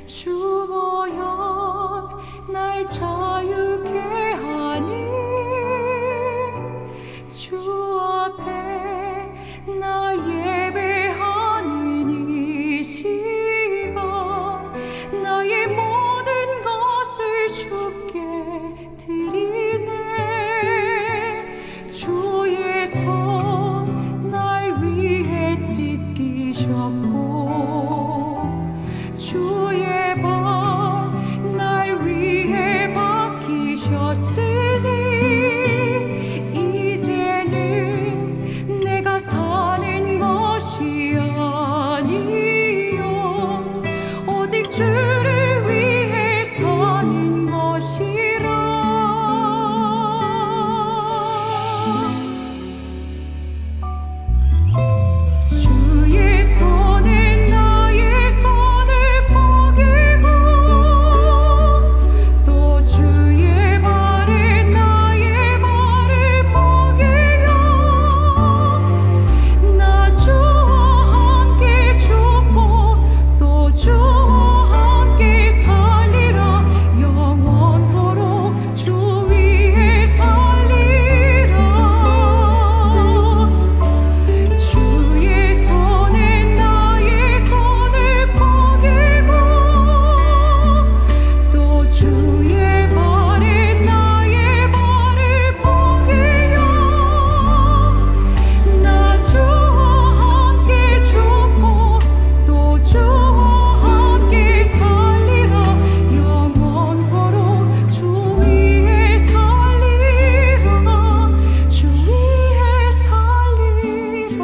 주보여 날 자유케 하니 주 앞에 나 예배하는 이 시간 나의 모든 것을 주께 드리네 주의 손 날 위해 찢기셨고 주의 발 날 위해 박히셨으니 이제는 내가 사는 것이 아니요 오직 주를 위해 사는 것이라 주의 손에 나의 손을 포개고 또 주의 발에 나의 발을 포개요 나 주와 함께 죽고 또 주와 함께 살리라 영원토록 주 위에 살리라 주의 손에 나의 손을 포개고 또 주의 발에 나의 발을 포개요 나 주와 함께 죽고 또 주와 함께 살리라 영원토록 주 위에 살리라 주 위에 살리라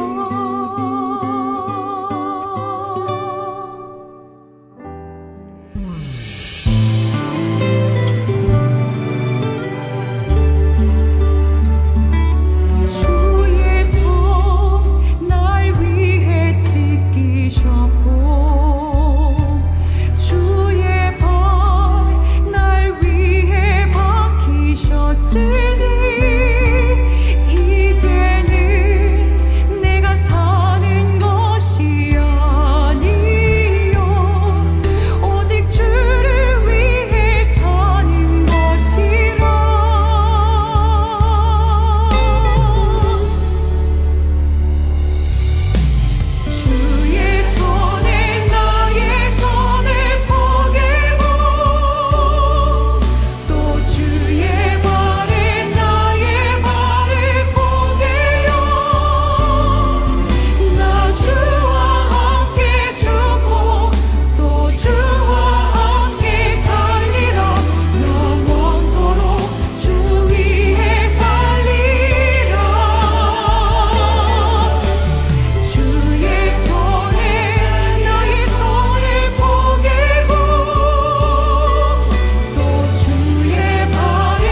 주의 손 날 위해 찢기셨고 주의 발 날 위해 박히셨으니 이제는 내가 사는 것이 아니요 오직 주를 위해 사는 것이라 주의 손에 나의 손을 포개고 또 주의 발에 나의 발을 포개요 나 주와 함께 죽고 또 주와 함께 살리라 영원토록 주 위에 살리라 주의 손에 나의 손을 포개고 또 주의 발에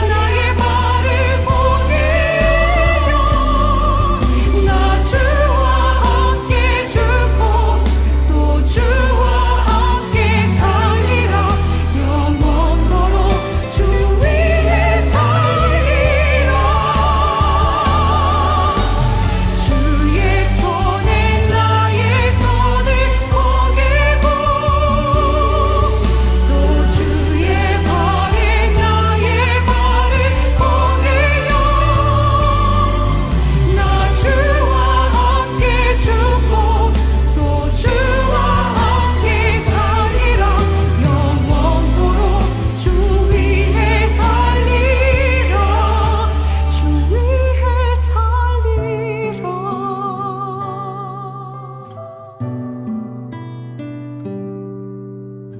나의 발을 포개요 나 주와 함께 죽고 또 주와 함께 살리라 영원토록 주 위에 살리라 주의 손에 나의 손을 포개고 또 주의 발에 나의 발을 포개요 나 주와 함께 죽고 또 주와 함께 살리라 영원토록 주 위에 살리라 주 위에 살리라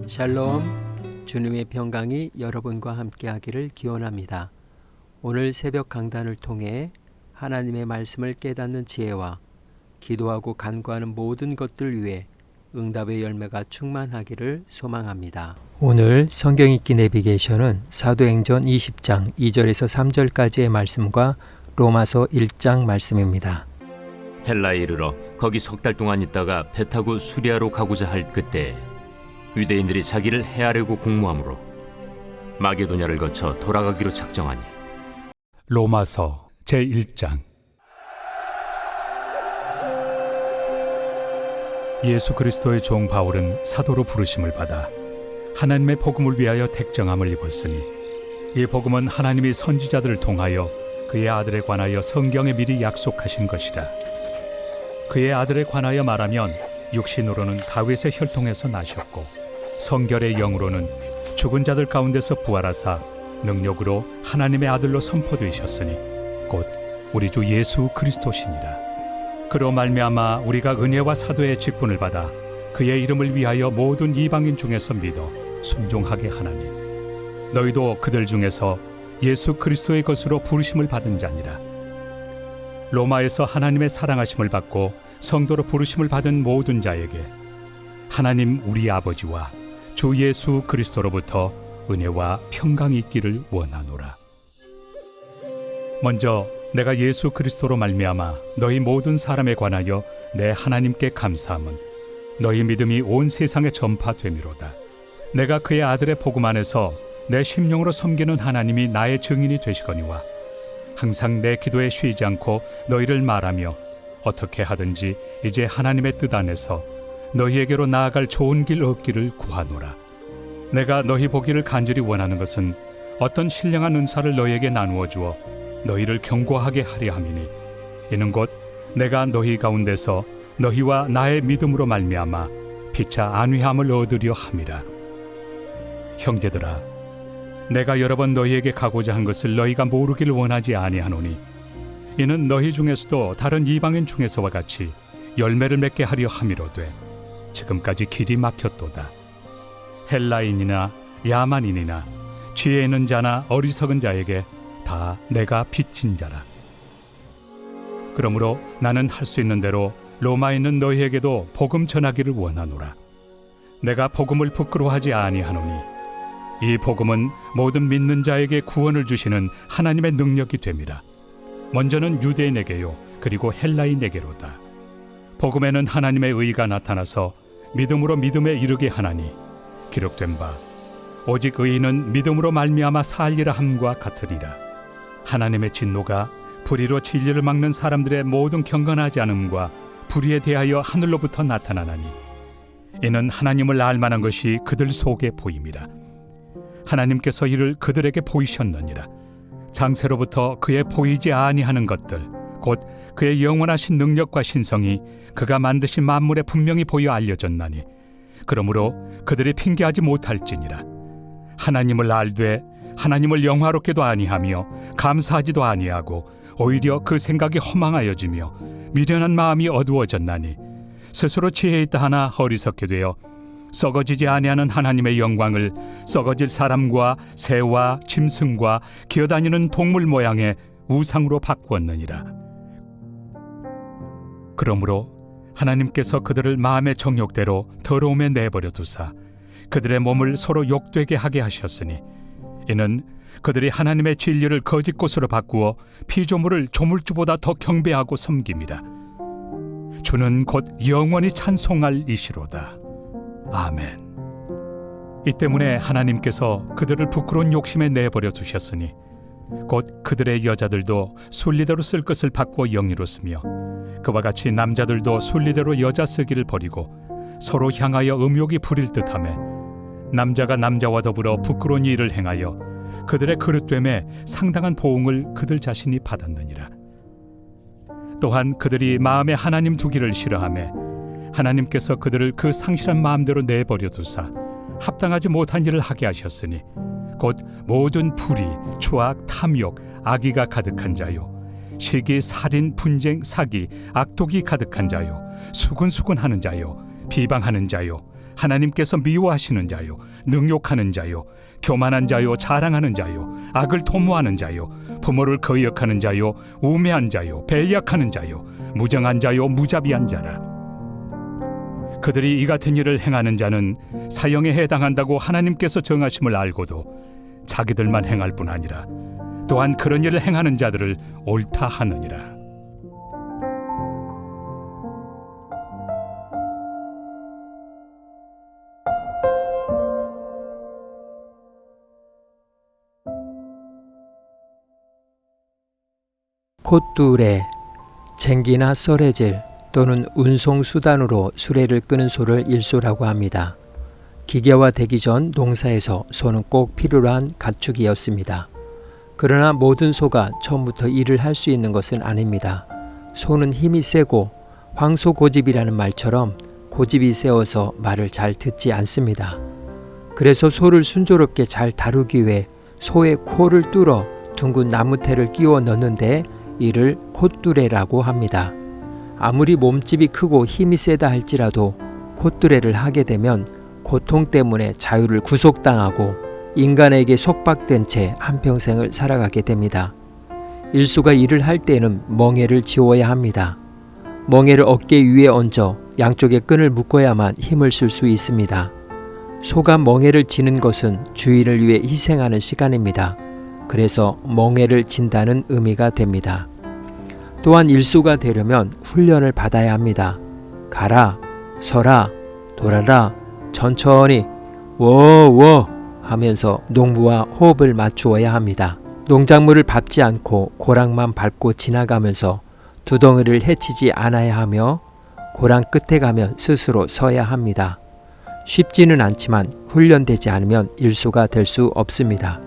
샬롬, 주님의 평강이 여러분과 함께하기를 기원합니다. 오늘 새벽 강단을 통해 하나님의 말씀을 깨닫는 지혜와 기도하고 간구하는 모든 것들 위해 응답의 열매가 충만하기를 소망합니다. 오늘 성경 읽기 내비게이션은 사도행전 20장 2절에서 3절까지의 말씀과 로마서 1장 말씀입니다. 헬라에 이르러 거기 석 달 동안 있다가 배 타고 수리아로 가고자 할 그때 유대인들이 자기를 해하려고 공모하므로 마게도냐를 거쳐 돌아가기로 작정하니 로마서 제1장 예수 그리스도의 종 바울은 사도로 부르심을 받아 하나님의 복음을 위하여 택정함을 입었으니 이 복음은 하나님이 선지자들을 통하여 그의 아들에 관하여 성경에 미리 약속하신 것이라. 그의 아들에 관하여 말하면 육신으로는 다윗의 혈통에서 나셨고 성결의 영으로는 죽은 자들 가운데서 부활하사 능력으로 하나님의 아들로 선포되셨으니 곧 우리 주 예수 그리스도시니라. 그로 말미암아 우리가 은혜와 사도의 직분을 받아 그의 이름을 위하여 모든 이방인 중에서 믿어 순종하게 하나니 너희도 그들 중에서 예수 그리스도의 것으로 부르심을 받은 자니라. 로마에서 하나님의 사랑하심을 받고 성도로 부르심을 받은 모든 자에게 하나님 우리 아버지와 주 예수 그리스도로부터 은혜와 평강이 있기를 원하노라. 먼저 내가 예수 그리스도로 말미암아 너희 모든 사람에 관하여 내 하나님께 감사함은 너희 믿음이 온 세상에 전파됨이로다. 내가 그의 아들의 복음 안에서 내 심령으로 섬기는 하나님이 나의 증인이 되시거니와 항상 내 기도에 쉬지 않고 너희를 말하며 어떻게 하든지 이제 하나님의 뜻 안에서 너희에게로 나아갈 좋은 길 얻기를 구하노라. 내가 너희 보기를 간절히 원하는 것은 어떤 신령한 은사를 너희에게 나누어 주어 너희를 경고하게 하려 함이니 이는 곧 내가 너희 가운데서 너희와 나의 믿음으로 말미암아 피차 안위함을 얻으려 함이라. 형제들아, 내가 여러 번 너희에게 가고자 한 것을 너희가 모르기를 원하지 아니하노니 이는 너희 중에서도 다른 이방인 중에서와 같이 열매를 맺게 하려 함이로되 지금까지 길이 막혔도다. 헬라인이나 야만인이나 지혜 있는 자나 어리석은 자에게 다 내가 빚진 자라. 그러므로 나는 할 수 있는 대로 로마에 있는 너희에게도 복음 전하기를 원하노라. 내가 복음을 부끄러워하지 아니하노니 이 복음은 모든 믿는 자에게 구원을 주시는 하나님의 능력이 됨이라. 먼저는 유대인에게요 그리고 헬라인에게로다. 복음에는 하나님의 의가 나타나서 믿음으로 믿음에 이르게 하나니 기록된 바 오직 의인은 믿음으로 말미암아 살리라 함과 같으리라. 하나님의 진노가 불의로 진리를 막는 사람들의 모든 경건하지 않음과 불의에 대하여 하늘로부터 나타나나니 이는 하나님을 알만한 것이 그들 속에 보임이라. 하나님께서 이를 그들에게 보이셨느니라. 장세로부터 그의 보이지 아니하는 것들 곧 그의 영원하신 능력과 신성이 그가 만드신 만물에 분명히 보여 알려졌나니 그러므로 그들이 핑계하지 못할지니라. 하나님을 알되 하나님을 영화롭게도 아니하며 감사하지도 아니하고 오히려 그 생각이 허망하여지며 미련한 마음이 어두워졌나니 스스로 지혜 있다 하나 어리석게 되어 썩어지지 아니하는 하나님의 영광을 썩어질 사람과 새와 짐승과 기어다니는 동물 모양의 우상으로 바꾸었느니라. 그러므로 하나님께서 그들을 마음의 정욕대로 더러움에 내버려 두사 그들의 몸을 서로 욕되게 하게 하셨으니 이는 그들이 하나님의 진리를 거짓 것으로 바꾸어 피조물을 조물주보다 더 경배하고 섬김이라. 주는 곧 영원히 찬송할 이시로다. 아멘. 이 때문에 하나님께서 그들을 부끄러운 욕심에 내버려 두셨으니 곧 그들의 여자들도 순리대로 쓸 것을 바꾸어 영리로 쓰며 그와 같이 남자들도 순리대로 여자 쓰기를 버리고 서로 향하여 음욕이 부릴 듯하며 남자가 남자와 더불어 부끄러운 일을 행하여 그들의 그릇됨에 상당한 보응을 그들 자신이 받았느니라. 또한 그들이 마음에 하나님 두기를 싫어하며 하나님께서 그들을 그 상실한 마음대로 내버려 두사 합당하지 못한 일을 하게 하셨으니 곧 모든 불의, 추악, 탐욕, 악의가 가득한 자요 시기, 살인, 분쟁, 사기, 악독이 가득한 자요 수군수군하는 자요 비방하는 자요 하나님께서 미워하시는 자요 능욕하는 자요 교만한 자요 자랑하는 자요 악을 도모하는 자요 부모를 거역하는 자요 우매한 자요 배약하는 자요 무정한 자요 무자비한 자라. 그들이 이 같은 일을 행하는 자는 사형에 해당한다고 하나님께서 정하심을 알고도 자기들만 행할 뿐 아니라 또한 그런 일을 행하는 자들을 옳다 하느니라. 콧뚜레, 쟁기나 썰해질 또는 운송 수단으로 수레를 끄는 소를 일소라고 합니다. 기계화되기 전 농사에서 소는 꼭 필요로 한 가축이었습니다. 그러나 모든 소가 처음부터 일을 할 수 있는 것은 아닙니다. 소는 힘이 세고 황소고집이라는 말처럼 고집이 세워서 말을 잘 듣지 않습니다. 그래서 소를 순조롭게 잘 다루기 위해 소의 코를 뚫어 둥근 나무테를 끼워 넣는데 이를 콧뚜레라고 합니다. 아무리 몸집이 크고 힘이 세다 할지라도 콧뚜레를 하게 되면 고통 때문에 자유를 구속당하고 인간에게 속박된 채 한평생을 살아가게 됩니다. 일소가 일을 할 때는 멍에를 지워야 합니다. 멍에를 어깨 위에 얹어 양쪽에 끈을 묶어야만 힘을 쓸 수 있습니다. 소가 멍에를 지는 것은 주인을 위해 희생하는 시간입니다. 그래서 멍에를 진다는 의미가 됩니다. 또한 일소가 되려면 훈련을 받아야 합니다. 가라, 서라, 돌아라, 천천히, 워워 하면서 농부와 호흡을 맞추어야 합니다. 농작물을 밟지 않고 고랑만 밟고 지나가면서 두덩이를 해치지 않아야 하며 고랑 끝에 가면 스스로 서야 합니다. 쉽지는 않지만 훈련되지 않으면 일소가 될 수 없습니다.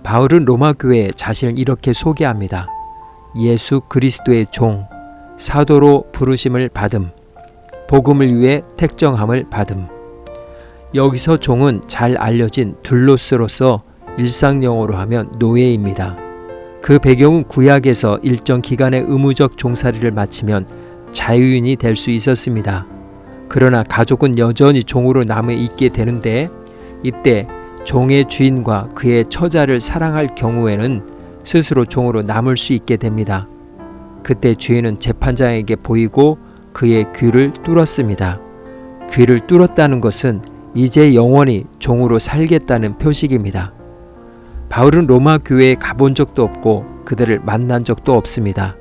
바울은 로마 교회에 자신을 이렇게 소개합니다. 예수 그리스도의 종, 사도로 부르심을 받음, 복음을 위해 택정함을 받음. 여기서 종은 잘 알려진 둘로스로서 일상용어로 하면 노예입니다. 그 배경은 구약에서 일정 기간의 의무적 종살이를 마치면 자유인이 될 수 있었습니다. 그러나 가족은 여전히 종으로 남아 있게 되는데 이때 종의 주인과 그의 처자를 사랑할 경우에는 스스로 종으로 남을 수 있게 됩니다. 그때 주인은 재판장에게 보이고 그의 귀를 뚫었습니다. 귀를 뚫었다는 것은 이제 영원히 종으로 살겠다는 표식입니다. 바울은 로마 교회에 가본 적도 없고 그들을 만난 적도 없습니다.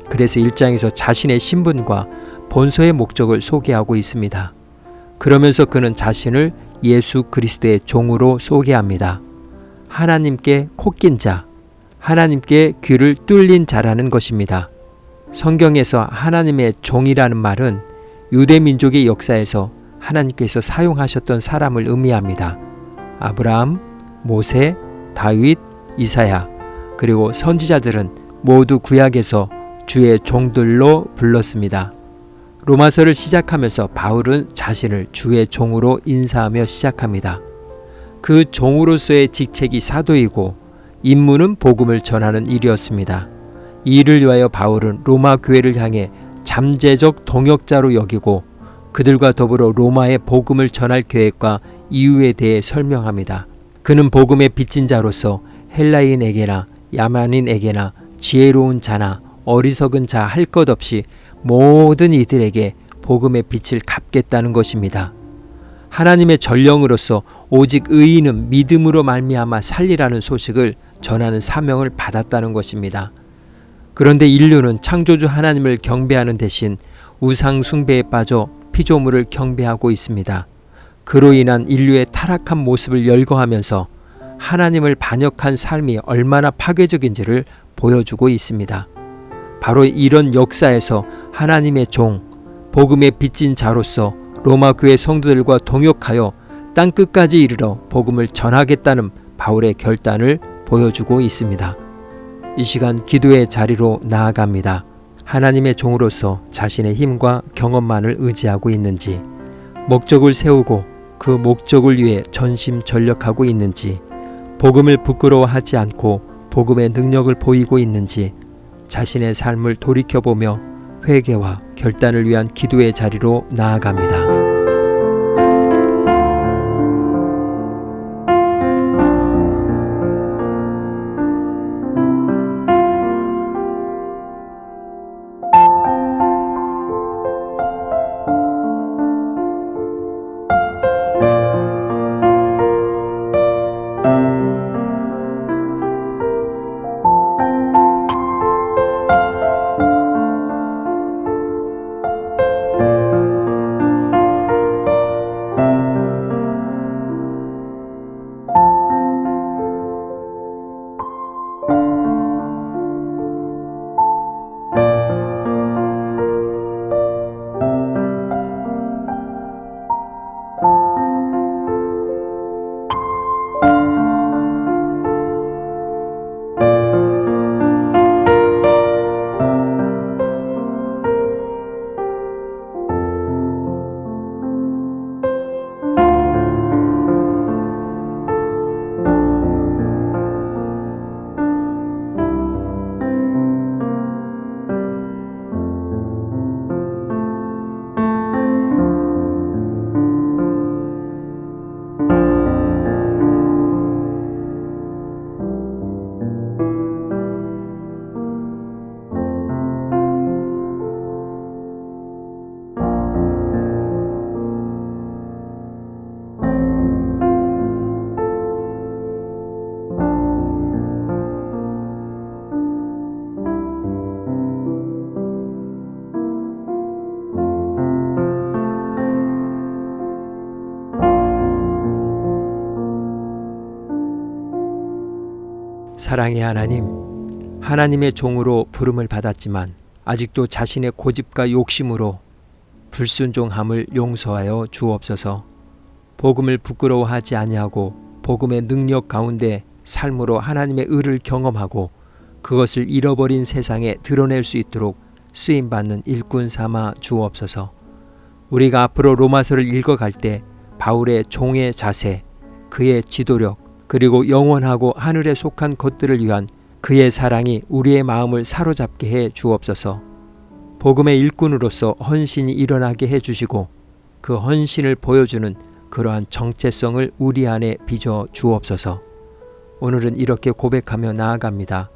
그래서 1장에서 자신의 신분과 본서의 목적을 소개하고 있습니다. 그러면서 그는 자신을 예수 그리스도의 종으로 소개합니다. 하나님께 콧긴 자, 하나님께 귀를 뚫린 자라는 것입니다. 성경에서 하나님의 종이라는 말은 유대 민족의 역사에서 하나님께서 사용하셨던 사람을 의미합니다. 아브라함, 모세, 다윗, 이사야, 그리고 선지자들은 모두 구약에서 주의 종들로 불렀습니다. 로마서를 시작하면서 바울은 자신을 주의 종으로 인사하며 시작합니다. 그 종으로서의 직책이 사도이고 임무는 복음을 전하는 일이었습니다. 이 일을 위하여 바울은 로마 교회를 향해 잠재적 동역자로 여기고 그들과 더불어 로마의 복음을 전할 계획과 이유에 대해 설명합니다. 그는 복음의 빚진 자로서 헬라인에게나 야만인에게나 지혜로운 자나 어리석은 자 할 것 없이 모든 이들에게 복음의 빛을 갚겠다는 것입니다. 하나님의 전령으로서 오직 의인은 믿음으로 말미암아 살리라는 소식을 전하는 사명을 받았다는 것입니다. 그런데 인류는 창조주 하나님을 경배하는 대신 우상 숭배에 빠져 피조물을 경배하고 있습니다. 그로 인한 인류의 타락한 모습을 열거하면서 하나님을 반역한 삶이 얼마나 파괴적인지를 보여주고 있습니다. 바로 이런 역사에서 하나님의 종, 복음의 빚진 자로서 로마 교회 성도들과 동역하여 땅 끝까지 이르러 복음을 전하겠다는 바울의 결단을 보여주고 있습니다. 이 시간 기도의 자리로 나아갑니다. 하나님의 종으로서 자신의 힘과 경험만을 의지하고 있는지, 목적을 세우고 그 목적을 위해 전심전력하고 있는지, 복음을 부끄러워하지 않고 복음의 능력을 보이고 있는지 자신의 삶을 돌이켜보며 회개와 결단을 위한 기도의 자리로 나아갑니다. 사랑의 하나님, 하나님의 종으로 부름을 받았지만 아직도 자신의 고집과 욕심으로 불순종함을 용서하여 주옵소서. 복음을 부끄러워하지 아니하고 복음의 능력 가운데 삶으로 하나님의 의를 경험하고 그것을 잃어버린 세상에 드러낼 수 있도록 쓰임받는 일꾼 삼아 주옵소서. 우리가 앞으로 로마서를 읽어갈 때 바울의 종의 자세, 그의 지도력, 그리고 영원하고 하늘에 속한 것들을 위한 그의 사랑이 우리의 마음을 사로잡게 해 주옵소서. 복음의 일꾼으로서 헌신이 일어나게 해 주시고 그 헌신을 보여주는 그러한 정체성을 우리 안에 빚어 주옵소서. 오늘은 이렇게 고백하며 나아갑니다.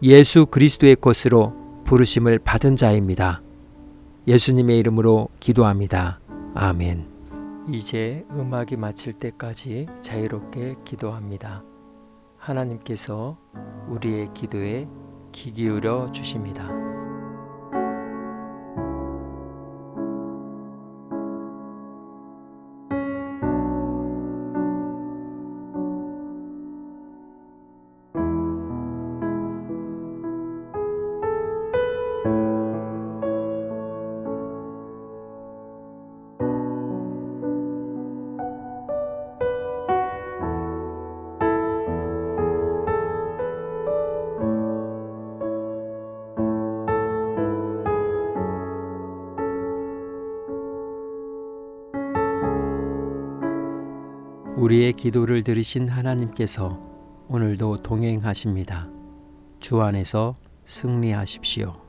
예수 그리스도의 것으로 부르심을 받은 자입니다. 예수님의 이름으로 기도합니다. 아멘. 이제 음악이 마칠 때까지 자유롭게 기도합니다. 하나님께서 우리의 기도에 귀 기울여 주십니다. 우리의 기도를 들으신 하나님께서 오늘도 동행하십니다. 주 안에서 승리하십시오.